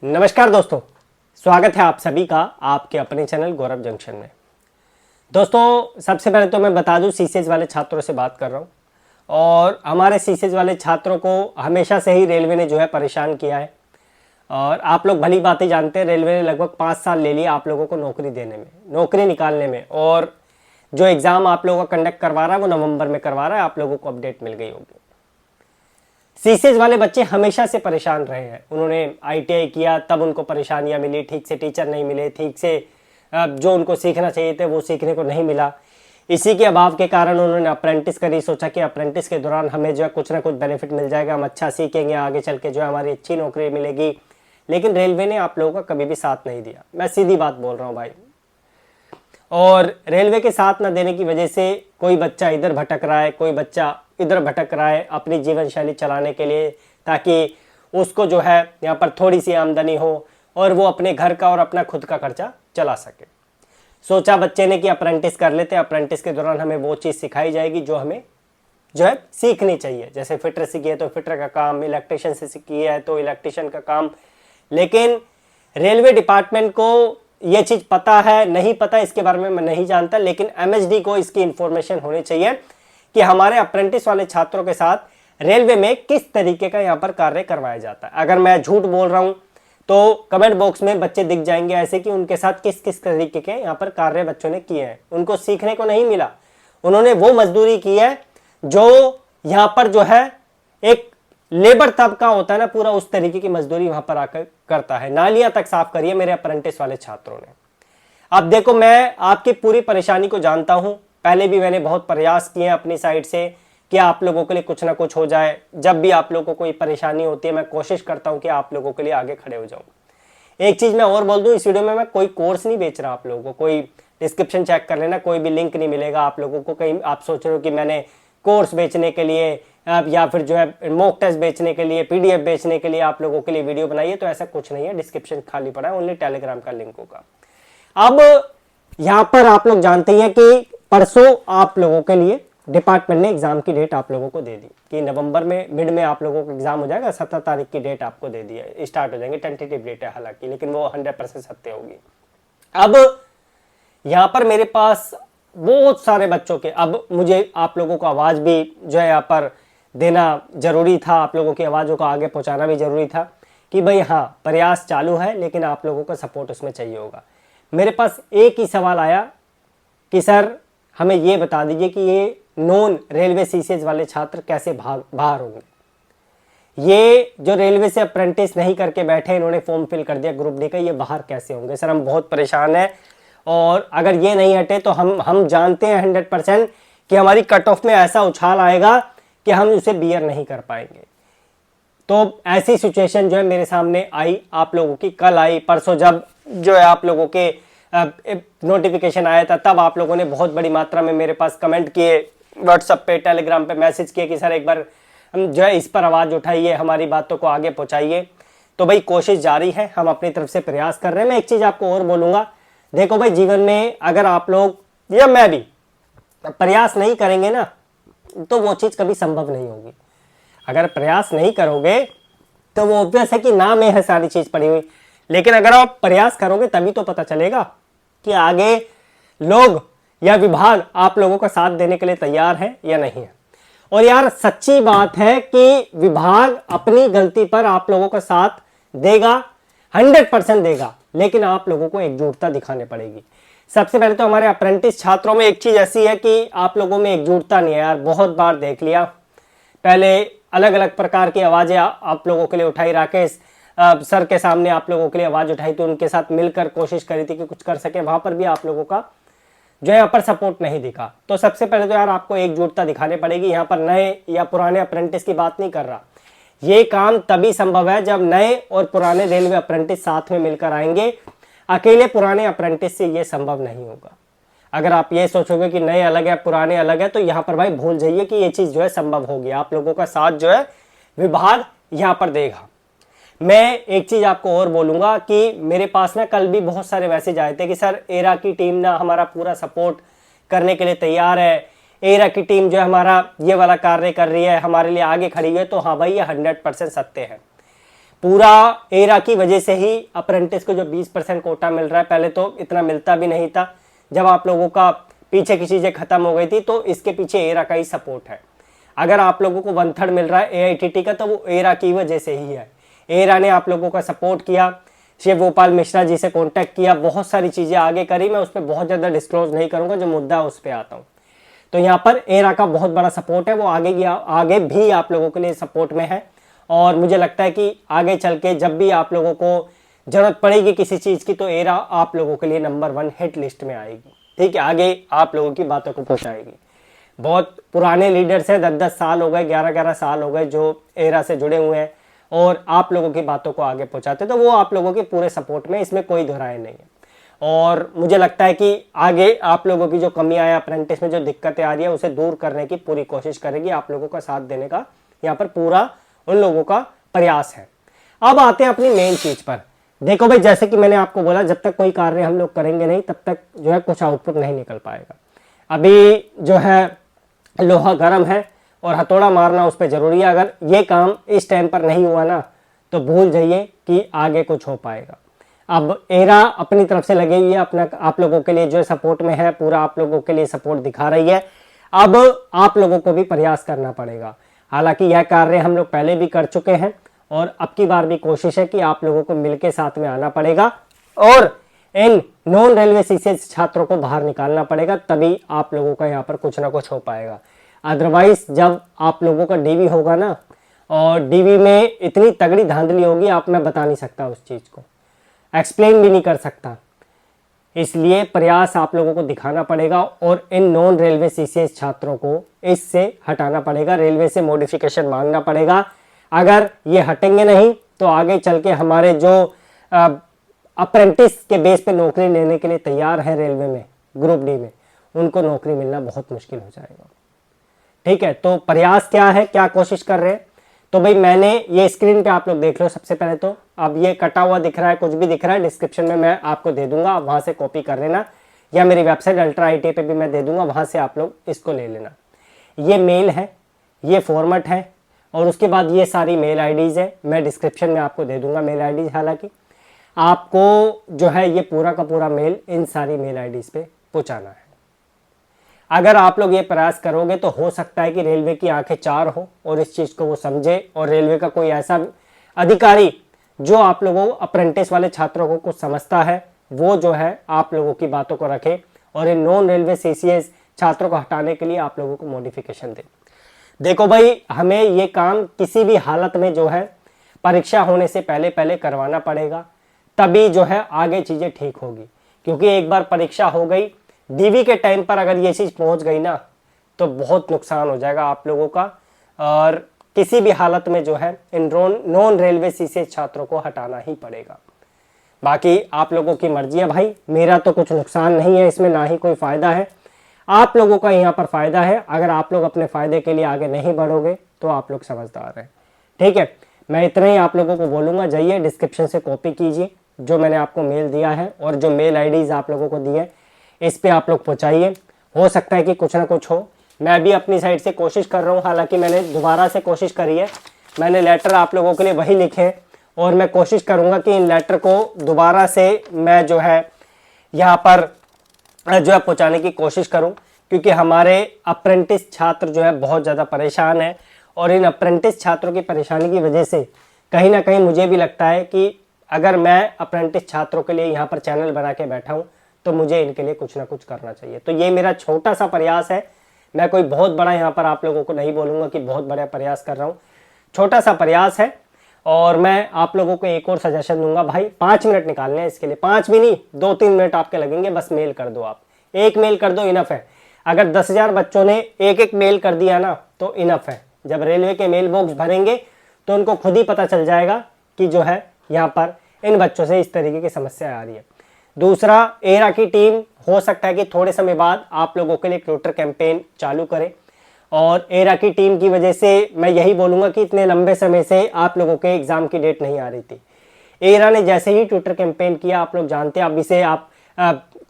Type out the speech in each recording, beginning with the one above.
नमस्कार दोस्तों, स्वागत है आप सभी का आपके अपने चैनल गौरव जंक्शन में। दोस्तों, सबसे पहले तो मैं बता दूं, सीसेज वाले छात्रों से बात कर रहा हूं और हमारे सीसेज वाले छात्रों को हमेशा से ही रेलवे ने जो है परेशान किया है। और आप लोग भली बातें जानते हैं, रेलवे ने लगभग 5 साल ले लिए आप लोगों को नौकरी देने में, नौकरी निकालने में। और जो एग्ज़ाम आप लोगों का कंडक्ट करवा रहा है वो नवंबर में करवा रहा है, आप लोगों को अपडेट मिल गई होगी। सीसेज वाले बच्चे हमेशा से परेशान रहे हैं। उन्होंने आईटीआई किया तब उनको परेशानियां मिली, ठीक से टीचर नहीं मिले, ठीक से जो उनको सीखना चाहिए थे वो सीखने को नहीं मिला। इसी के अभाव के कारण उन्होंने अप्रेंटिस करी, सोचा कि अप्रेंटिस के दौरान हमें जो है कुछ ना कुछ बेनिफिट मिल जाएगा, हम अच्छा सीखेंगे, आगे चल के जो है हमारी अच्छी नौकरी मिलेगी। लेकिन रेलवे ने आप लोगों का कभी भी साथ नहीं दिया, मैं सीधी बात बोल रहा हूँ भाई। और रेलवे के साथ न देने की वजह से कोई बच्चा इधर भटक रहा है, कोई बच्चा इधर भटक रहा है अपनी जीवन शैली चलाने के लिए, ताकि उसको जो है यहाँ पर थोड़ी सी आमदनी हो और वो अपने घर का और अपना खुद का खर्चा चला सके। सोचा बच्चे ने कि अप्रेंटिस कर लेते हैं, अप्रेंटिस के दौरान हमें वो चीज़ सिखाई जाएगी जो हमें जो है सीखनी चाहिए। जैसे फिटर सीखी है तो फिटर का काम, इलेक्ट्रिशियन से सीखी है तो इलेक्ट्रिशियन का काम। लेकिन रेलवे डिपार्टमेंट को ये चीज़ पता है, नहीं पता इसके बारे में मैं नहीं जानता, लेकिन एमएचडी को इसकी इंफॉर्मेशन होनी चाहिए कि हमारे अप्रेंटिस वाले छात्रों के साथ रेलवे में किस तरीके का यहाँ पर कार्य करवाया जाता है। अगर मैं झूठ बोल रहा हूँ तो कमेंट बॉक्स में बच्चे दिख जाएंगे ऐसे कि उनके साथ किस किस तरीके के यहाँ पर कार्य बच्चों ने किए हैं। उनको सीखने को नहीं मिला, उन्होंने वो मजदूरी की है जो यहाँ पर जो है एक लेबर तबका होता है ना, पूरा उस तरीके की मजदूरी वहां पर आकर करता है। नालियां तक साफ करिए मेरे अप्रेंटिस वाले छात्रों ने। अब देखो, मैं आपकी पूरी परेशानी को जानता हूं, पहले भी मैंने बहुत प्रयास किए अपनी साइड से कि आप लोगों के लिए कुछ ना कुछ हो जाए। जब भी आप लोगों को कोई परेशानी होती है मैं कोशिश करता हूं कि आप लोगों के लिए आगे खड़े हो जाऊं। एक चीज मैं और बोल दूं, इस वीडियो में मैं कोई कोर्स नहीं बेच रहा आप लोगों को, कोई डिस्क्रिप्शन चेक कर लेना, कोई भी लिंक नहीं मिलेगा आप लोगों को। कहीं आप सोच रहे हो कि मैंने कोर्स बेचने के लिए या फिर जो है मॉक टेस्ट बेचने के लिए, पीडीएफ बेचने के लिए आप लोगों के लिए वीडियो बनाई है, तो ऐसा कुछ नहीं है। डिस्क्रिप्शन खाली पड़ा है, ओनली टेलीग्राम का लिंक होगा। अब यहां पर आप लोग जानते हैं कि परसों आप लोगों के लिए डिपार्टमेंट ने एग्जाम की डेट आप लोगों को दे दी कि नवंबर में मिड में आप लोगों को एग्जाम हो जाएगा। 17 तारीख की डेट आपको दे दी है, स्टार्ट हो जाएंगे। टेंटेटिव डेट है हालांकि, लेकिन वो 100% सत्य होगी। अब यहां पर मेरे पास बहुत सारे बच्चों के, अब मुझे आप लोगों को आवाज भी जो है यहाँ पर देना जरूरी था, आप लोगों की आवाज़ों को आगे पहुंचाना भी जरूरी था कि भाई हाँ, प्रयास चालू है लेकिन आप लोगों का सपोर्ट उसमें चाहिए होगा। मेरे पास एक ही सवाल आया कि सर हमें ये बता दीजिए कि ये नॉन रेलवे सीसेज वाले छात्र कैसे बाहर होंगे। ये जो रेलवे से अप्रेंटिस नहीं करके बैठे, इन्होंने फॉर्म फिल कर दिया ग्रुप डी का, ये बाहर कैसे होंगे। सर हम बहुत परेशान हैं और अगर ये नहीं हटे तो हम जानते हैं 100% कि हमारी कट ऑफ में ऐसा उछाल आएगा कि हम उसे बियर नहीं कर पाएंगे। तो ऐसी सिचुएशन जो है मेरे सामने आई, आप लोगों की कल आई, परसों जब जो है आप लोगों के नोटिफिकेशन आया था तब आप लोगों ने बहुत बड़ी मात्रा में मेरे पास कमेंट किए, व्हाट्सएप पे, टेलीग्राम पे मैसेज किए कि सर एक बार हम जो है इस पर आवाज़ उठाइए, हमारी बातों को आगे पहुँचाइए। तो भाई कोशिश जारी है, हम अपनी तरफ से प्रयास कर रहे हैं। मैं एक चीज़ आपको और बोलूँगा, देखो भाई, जीवन में अगर आप लोग या मैं भी प्रयास नहीं करेंगे ना तो वो चीज़ कभी संभव नहीं होगी। अगर प्रयास नहीं करोगे तो वो ऑब्वियस है कि नाम में है सारी चीज़ पड़ी हुई, लेकिन अगर आप प्रयास करोगे तभी तो पता चलेगा कि आगे लोग या विभाग आप लोगों का साथ देने के लिए तैयार है या नहीं है। और यार सच्ची बात है कि विभाग अपनी गलती पर आप लोगों का साथ देगा, 100% देगा, लेकिन आप लोगों को एकजुटता दिखानी पड़ेगी। सबसे पहले तो हमारे अप्रेंटिस छात्रों में एक चीज़ ऐसी है कि आप लोगों में एकजुटता नहीं है यार। बहुत बार देख लिया, पहले अलग अलग प्रकार की आवाज़ें आप लोगों के लिए उठाई, राकेश सर के सामने आप लोगों के लिए आवाज़ उठाई, तो उनके साथ मिलकर कोशिश करी थी कि कुछ कर सके, वहाँ पर भी आप लोगों का जो है यहाँ पर सपोर्ट नहीं दिखा। तो सबसे पहले तो यार आपको एकजुटता दिखानी पड़ेगी। यहाँ पर नए या पुराने अप्रेंटिस की बात नहीं कर रहा, ये काम तभी संभव है जब नए और पुराने रेलवे अप्रेंटिस साथ में मिलकर आएंगे। अकेले पुराने अप्रेंटिस से ये संभव नहीं होगा। अगर आप ये सोचोगे कि नए अलग है पुराने अलग है, तो यहाँ पर भाई भूल जाइए कि ये चीज़ जो है संभव होगी। आप लोगों का साथ जो है विभाग यहाँ पर देगा। मैं एक चीज़ आपको और बोलूँगा कि मेरे पास ना कल भी बहुत सारे मैसेज आए थे कि सर एरा की टीम ना हमारा पूरा सपोर्ट करने के लिए तैयार है, एरा की टीम जो है हमारा ये वाला कार्य कर रही है, हमारे लिए आगे खड़ी है। तो हाँ भाई, ये 100% सत्य है। पूरा एरा की वजह से ही अप्रेंटिस को जो 20% कोटा मिल रहा है, पहले तो इतना मिलता भी नहीं था। जब आप लोगों का पीछे की चीज़ें खत्म हो गई थी, तो इसके पीछे एरा का ही सपोर्ट है। अगर आप लोगों को 1/3 मिल रहा है एआईटीटी का, तो वो एरा की वजह से ही है। एरा ने आप लोगों का सपोर्ट किया, शिव गोपाल मिश्रा जी से कांटेक्ट किया, बहुत सारी चीज़ें आगे करी। मैं उस पर बहुत ज़्यादा डिस्क्लोज नहीं करूँगा, जो मुद्दा है उस पर आता हूँ। तो यहाँ पर एरा का बहुत बड़ा सपोर्ट है, वो आगे भी आप लोगों के लिए सपोर्ट में है। और मुझे लगता है कि आगे चल के जब भी आप लोगों को जरूरत पड़ेगी किसी चीज़ की, तो एरा आप लोगों के लिए नंबर 1 हिट लिस्ट में आएगी। ठीक है, आगे आप लोगों की बातों को पहुँचाएगी। बहुत पुराने लीडर्स हैं, 10-10 साल हो गए, 11-11 साल हो गए जो एरा से जुड़े हुए हैं और आप लोगों की बातों को आगे पहुँचाते, तो वो आप लोगों के पूरे सपोर्ट में, इसमें कोई दोहराए नहीं है। और मुझे लगता है कि आगे आप लोगों की जो कमियां है, अप्रेंटिस में जो दिक्कतें आ रही है, उसे दूर करने की पूरी कोशिश करेगी। आप लोगों का साथ देने का यहाँ पर पूरा उन लोगों का प्रयास है। अब आते हैं अपनी मेन चीज पर। देखो भाई, जैसे कि मैंने आपको बोला, जब तक कोई कार्य हम लोग करेंगे नहीं, तब तक जो है कुछ आउटपुट नहीं निकल पाएगा। अभी जो है लोहा गर्म है और हथौड़ा मारना उस पर जरूरी है। अगर ये काम इस टाइम पर नहीं हुआ ना, तो भूल जाइए कि आगे कुछ हो पाएगा। अब एरा अपनी तरफ से लगी हुई है, अपना आप लोगों के लिए जो सपोर्ट में है, पूरा आप लोगों के लिए सपोर्ट दिखा रही है। अब आप लोगों को भी प्रयास करना पड़ेगा। हालांकि यह कार्य हम लोग पहले भी कर चुके हैं और अब की बार भी कोशिश है कि आप लोगों को मिलकर साथ में आना पड़ेगा और इन नॉन रेलवे सीसीएस छात्रों को बाहर निकालना पड़ेगा, तभी आप लोगों का यहाँ पर कुछ ना कुछ हो पाएगा। अदरवाइज जब आप लोगों का डीवी होगा ना, और डीवी में इतनी तगड़ी धांधली होगी, आप मैं बता नहीं सकता, उस चीज़ को एक्सप्लेन भी नहीं कर सकता। इसलिए प्रयास आप लोगों को दिखाना पड़ेगा और इन नॉन रेलवे सीसीएस छात्रों को इससे हटाना पड़ेगा, रेलवे से मॉडिफिकेशन मांगना पड़ेगा। अगर ये हटेंगे नहीं, तो आगे चल के हमारे जो अप्रेंटिस के बेस पे नौकरी लेने के लिए तैयार है रेलवे में, ग्रुप डी में, उनको नौकरी मिलना बहुत मुश्किल हो जाएगा। ठीक है, तो प्रयास क्या है, क्या कोशिश कर रहे हैं? तो भाई मैंने ये स्क्रीन पे आप लोग देख लो। सबसे पहले तो अब ये कटा हुआ दिख रहा है, कुछ भी दिख रहा है, डिस्क्रिप्शन में मैं आपको दे दूंगा, आप वहां से कॉपी कर लेना, या मेरी वेबसाइट अल्ट्रा आईटी पे भी मैं दे दूंगा, वहां से आप लोग इसको ले लेना। ये मेल है, ये फॉर्मेट है, और उसके बाद ये सारी मेल आईडीज है, मैं डिस्क्रिप्शन में आपको दे दूंगा मेल आईडीज। हालांकि आपको जो है ये पूरा का पूरा मेल इन सारी मेल आईडीज पे पहुंचाना है। अगर आप लोग ये प्रयास करोगे तो हो सकता है कि रेलवे की आंखें चार हो और इस चीज़ को वो समझे, और रेलवे का कोई ऐसा अधिकारी जो आप लोगों अप्रेंटिस वाले छात्रों को कुछ समझता है, वो जो है आप लोगों की बातों को रखे और इन नॉन रेलवे सीसीएस छात्रों को हटाने के लिए आप लोगों को मॉडिफिकेशन दे। देखो भाई, हमें ये काम किसी भी हालत में जो है परीक्षा होने से पहले पहले करवाना पड़ेगा, तभी जो है आगे चीज़ें ठीक होगी। क्योंकि एक बार परीक्षा हो गई, डीवी के टाइम पर अगर ये चीज़ पहुंच गई ना, तो बहुत नुकसान हो जाएगा आप लोगों का, और किसी भी हालत में जो है इन नॉन रेलवे सीसीएस छात्रों को हटाना ही पड़ेगा। बाकी आप लोगों की मर्जी है भाई, मेरा तो कुछ नुकसान नहीं है इसमें, ना ही कोई फ़ायदा है। आप लोगों का यहाँ पर फ़ायदा है। अगर आप लोग अपने फ़ायदे के लिए आगे नहीं बढ़ोगे तो आप लोग समझदार हैं। ठीक है, मैं इतना ही आप लोगों को बोलूँगा, जाइए डिस्क्रिप्शन से कॉपी कीजिए जो मैंने आपको मेल दिया है, और जो मेल आईडीज़ आप लोगों को दी है इस पे आप लोग पहुँचाइए। हो सकता है कि कुछ ना कुछ हो। मैं भी अपनी साइड से कोशिश कर रहा हूँ, हालांकि मैंने दोबारा से कोशिश करी है, मैंने लेटर आप लोगों के लिए वही लिखे हैं, और मैं कोशिश करूँगा कि इन लेटर को दोबारा से मैं जो है यहाँ पर जो है पहुँचाने की कोशिश करूँ, क्योंकि हमारे अप्रेंटिस छात्र जो है बहुत ज़्यादा परेशान हैं, और इन अप्रेंटिस छात्रों की परेशानी की वजह से कहीं ना कहीं मुझे भी लगता है कि अगर मैं अप्रेंटिस छात्रों के लिए यहाँ पर चैनल बना के बैठा हूँ, तो मुझे इनके लिए कुछ ना कुछ करना चाहिए। तो ये मेरा छोटा सा प्रयास है, मैं कोई बहुत बड़ा यहाँ पर आप लोगों को नहीं बोलूँगा कि बहुत बड़ा प्रयास कर रहा हूँ, छोटा सा प्रयास है। और मैं आप लोगों को एक और सजेशन दूंगा भाई, 5 मिनट निकालने हैं इसके लिए, 5 भी नहीं, 2-3 मिनट आपके लगेंगे, बस मेल कर दो। आप एक मेल कर दो, इनफ है। अगर 10,000 बच्चों ने एक मेल कर दिया ना, तो इनफ है। जब रेलवे के मेल बॉक्स भरेंगे तो उनको खुद ही पता चल जाएगा कि जो है यहाँ पर इन बच्चों से इस तरीके की समस्या आ रही है। दूसरा, एरा की टीम हो सकता है कि थोड़े समय बाद आप लोगों के लिए ट्विटर कैंपेन चालू करे, और एरा की टीम की वजह से मैं यही बोलूँगा कि इतने लंबे समय से आप लोगों के एग्ज़ाम की डेट नहीं आ रही थी। एरा ने जैसे ही ट्विटर कैंपेन किया, आप लोग जानते हैं, अब इसे आप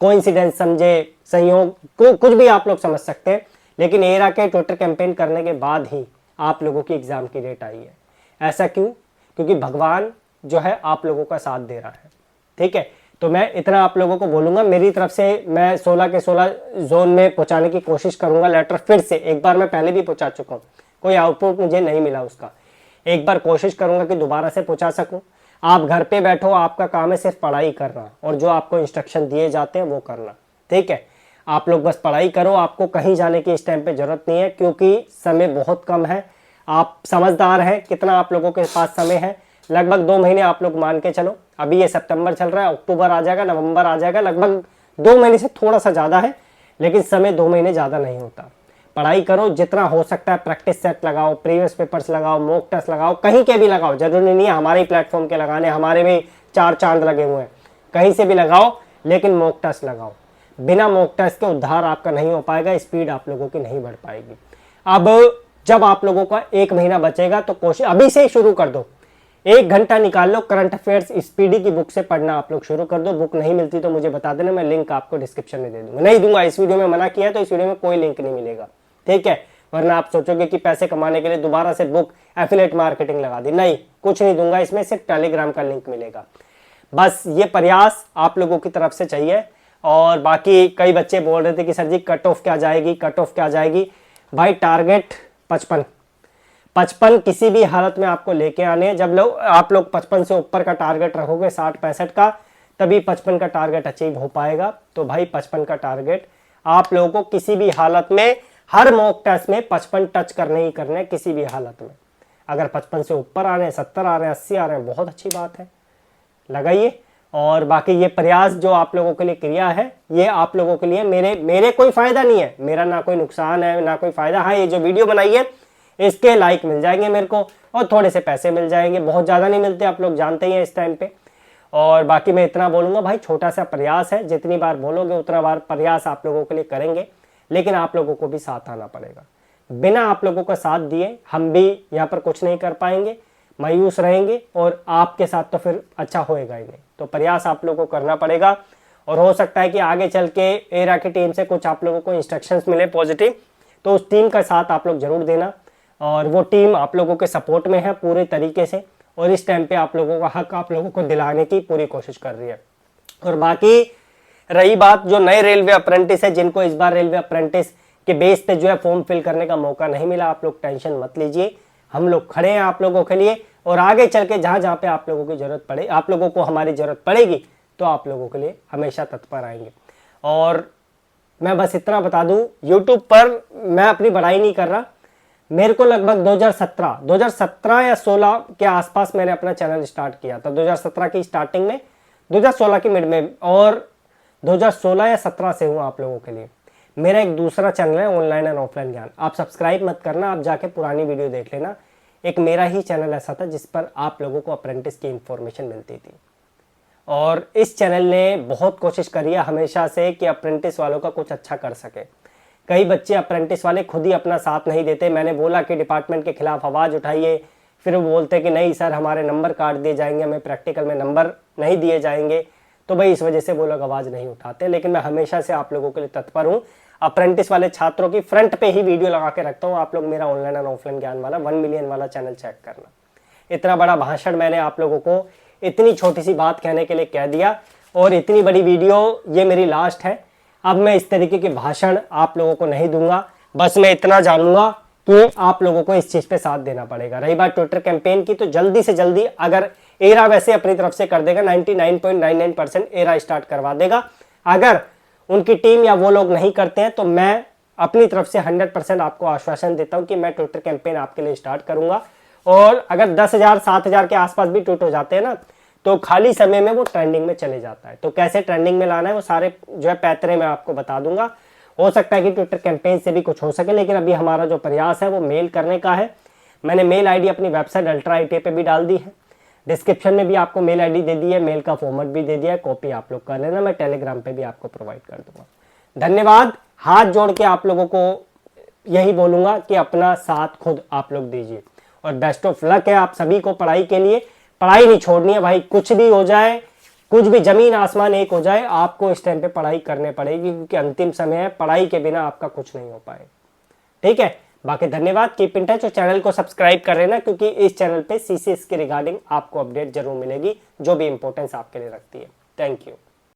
कोइंसिडेंस समझे, संयोग को कुछ भी आप लोग समझ सकते हैं, लेकिन एरा के ट्विटर कैंपेन करने के बाद ही आप लोगों की एग्ज़ाम की डेट आई है। ऐसा क्यों? क्योंकि भगवान जो है आप लोगों का साथ दे रहा है। ठीक है, तो मैं इतना आप लोगों को बोलूंगा, मेरी तरफ से मैं 16 के 16 जोन में पहुंचाने की कोशिश करूंगा लेटर। फिर से एक बार मैं पहले भी पहुंचा चुका हूं, कोई आउटपुट मुझे नहीं मिला उसका। एक बार कोशिश करूंगा कि दोबारा से पहुंचा सकूं। आप घर पे बैठो, आपका काम है सिर्फ पढ़ाई करना और जो आपको इंस्ट्रक्शन दिए जाते हैं वो करना। ठीक है, आप लोग बस पढ़ाई करो, आपको कहीं जाने की इस टाइम पे जरूरत नहीं है, क्योंकि समय बहुत कम है। आप समझदार हैं, कितना आप लोगों के पास समय है, लगभग 2 महीने आप लोग मान के चलो। अभी ये सितंबर चल रहा है, अक्टूबर आ जाएगा, नवंबर आ जाएगा, लगभग 2 महीने से थोड़ा सा ज़्यादा है, लेकिन समय 2 महीने ज़्यादा नहीं होता। पढ़ाई करो जितना हो सकता है, प्रैक्टिस सेट लगाओ, प्रीवियस पेपर्स लगाओ, मॉक टेस्ट लगाओ, कहीं के भी लगाओ, जरूरी नहीं है हमारे ही प्लेटफॉर्म के लगाने, हमारे में 4 चांद लगे हुए हैं, कहीं से भी लगाओ, लेकिन मॉक टेस्ट लगाओ। बिना मॉक टेस्ट के उद्धार आपका नहीं हो पाएगा, स्पीड आप लोगों की नहीं बढ़ पाएगी। अब जब आप लोगों का 1 महीना बचेगा तो कोशिश अभी से ही शुरू कर दो, 1 घंटा निकाल लो, करंट अफेयर्स स्पीडी की बुक से पढ़ना आप लोग शुरू कर दो। बुक नहीं मिलती तो मुझे बता देना, मैं लिंक आपको डिस्क्रिप्शन में दे दूंगा। नहीं दूंगा, इस वीडियो में मना किया है तो इस वीडियो में कोई लिंक नहीं मिलेगा। ठीक है, वरना आप सोचोगे कि पैसे कमाने के लिए दोबारा से बुक एफिलिएट मार्केटिंग लगा दी। नहीं, कुछ नहीं दूंगा, इसमें सिर्फ टेलीग्राम का लिंक मिलेगा। बस ये प्रयास आप लोगों की तरफ से चाहिए। और बाकी कई बच्चे बोल रहे थे कि सर जी कट ऑफ क्या जाएगी, कट ऑफ क्या जाएगी। भाई टारगेट 55 किसी भी हालत में आपको लेके आने हैं। जब आप लोग 55 से ऊपर का टारगेट रखोगे, 60-65 का, तभी 55 का टारगेट अचीव हो पाएगा। तो भाई 55 का टारगेट आप लोगों को किसी भी हालत में, हर मॉक टेस्ट में 55 टच करने ही करने, किसी भी हालत में। अगर 55 से ऊपर आ रहे हैं, 70 आ रहे हैं, 80 आ रहे हैं, बहुत अच्छी बात है, लगाइए। और बाकी ये प्रयास जो आप लोगों के लिए क्रिया है, ये आप लोगों के लिए, मेरे कोई फायदा नहीं है, मेरा ना कोई नुकसान है ना कोई फायदा। हाँ, ये जो वीडियो बनाई है इसके लाइक मिल जाएंगे मेरे को और थोड़े से पैसे मिल जाएंगे, बहुत ज़्यादा नहीं मिलते, आप लोग जानते ही हैं इस टाइम पे। और बाकी मैं इतना बोलूँगा भाई, छोटा सा प्रयास है, जितनी बार बोलोगे उतना बार प्रयास आप लोगों के लिए करेंगे, लेकिन आप लोगों को भी साथ आना पड़ेगा। बिना आप लोगों का साथ दिए हम भी यहाँ पर कुछ नहीं कर पाएंगे, मायूस रहेंगे, और आपके साथ तो फिर अच्छा होएगा ही नहीं। तो प्रयास आप लोगों को करना पड़ेगा। और हो सकता है कि आगे चल के एरा की टीम से कुछ आप लोगों को इंस्ट्रक्शंस मिले पॉजिटिव, तो उस टीम का साथ आप लोग जरूर देना। और वो टीम आप लोगों के सपोर्ट में है पूरे तरीके से, और इस टाइम पे आप लोगों का हक आप लोगों को दिलाने की पूरी कोशिश कर रही है। और बाकी रही बात जो नए रेलवे अप्रेंटिस है, जिनको इस बार रेलवे अप्रेंटिस के बेस पे जो है फॉर्म फिल करने का मौका नहीं मिला, आप लोग टेंशन मत लीजिए, हम लोग खड़े हैं आप लोगों के लिए। और आगे चल के जहाँ जहाँ पे आप लोगों की जरूरत पड़े, आप लोगों को हमारी जरूरत पड़ेगी, तो आप लोगों के लिए हमेशा तत्पर आएंगे। और मैं बस इतना बता दूं, यूट्यूब पर मैं अपनी बड़ाई नहीं कर रहा, मेरे को लगभग 2017 या 16 के आसपास मैंने अपना चैनल स्टार्ट किया था। 2017 की स्टार्टिंग में, 2016 की मिड में, और 2016 या 17 से हूँ आप लोगों के लिए। मेरा एक दूसरा चैनल है ऑनलाइन एंड ऑफलाइन ज्ञान, आप सब्सक्राइब मत करना, आप जाके पुरानी वीडियो देख लेना। एक मेरा ही चैनल ऐसा था जिस पर आप लोगों को अप्रेंटिस की इंफॉर्मेशन मिलती थी। और इस चैनल ने बहुत कोशिश करी है हमेशा से कि अप्रेंटिस वालों का कुछ अच्छा कर सके। कई बच्चे अप्रेंटिस वाले खुद ही अपना साथ नहीं देते। मैंने बोला कि डिपार्टमेंट के खिलाफ आवाज़ उठाइए, फिर वो बोलते कि नहीं सर हमारे नंबर काट दिए जाएंगे, हमें प्रैक्टिकल में नंबर नहीं दिए जाएंगे। तो भाई इस वजह से वो लोग आवाज़ नहीं उठाते। लेकिन मैं हमेशा से आप लोगों के लिए तत्पर हूँ। अप्रेंटिस वाले छात्रों की फ्रंट पे ही वीडियो लगा के रखता हूँ। आप लोग मेरा ऑनलाइन और ऑफलाइन ज्ञान वाला 1 मिलियन वाला चैनल चेक करना। इतना बड़ा भाषण मैंने आप लोगों को इतनी छोटी सी बात कहने के लिए कह दिया, और इतनी बड़ी वीडियो ये मेरी लास्ट है। अब मैं इस तरीके के भाषण आप लोगों को नहीं दूंगा। बस मैं इतना जानूंगा कि आप लोगों को इस चीज़ पे साथ देना पड़ेगा। रही बात ट्विटर कैंपेन की, तो जल्दी से जल्दी अगर एरा वैसे अपनी तरफ से कर देगा, 99.99% एरा स्टार्ट करवा देगा। अगर उनकी टीम या वो लोग नहीं करते हैं तो मैं अपनी तरफ से 100% आपको आश्वासन देता हूं कि मैं ट्विटर कैंपेन आपके लिए स्टार्ट करूंगा। और अगर 10,000 7,000 के आसपास भी ट्वीट हो जाते हैं ना, तो खाली समय में वो ट्रेंडिंग में चले जाता है। तो कैसे ट्रेंडिंग में लाना है वो सारे जो है पैतरे मैं आपको बता दूंगा। हो सकता है कि ट्विटर कैंपेन से भी कुछ हो सके, लेकिन अभी हमारा जो प्रयास है वो मेल करने का है। मैंने मेल आईडी अपनी वेबसाइट अल्ट्रा IT पे भी डाल दी है, डिस्क्रिप्शन में भी आपको मेल आईडी दे दी है, मेल का फॉर्मेट भी दे दिया है, कॉपी आप लोग कर लेना, मैं टेलीग्राम पे भी आपको प्रोवाइड कर दूंगा। धन्यवाद। हाथ जोड़ के आप लोगों को यही बोलूंगा कि अपना साथ खुद आप लोग दीजिए, और बेस्ट ऑफ लक है आप सभी को पढ़ाई के लिए। पढ़ाई नहीं छोड़नी है भाई, कुछ भी हो जाए, कुछ भी जमीन आसमान एक हो जाए, आपको इस टाइम पे पढ़ाई करने पड़ेगी, क्योंकि अंतिम समय है, पढ़ाई के बिना आपका कुछ नहीं हो पाए। ठीक है, बाकी धन्यवाद, कीप इन टच और चैनल को सब्सक्राइब कर लेना, क्योंकि इस चैनल पे सीसीएस के रिगार्डिंग आपको अपडेट जरूर मिलेगी जो भी इंपॉर्टेंस आपके लिए रखती है। Thank you.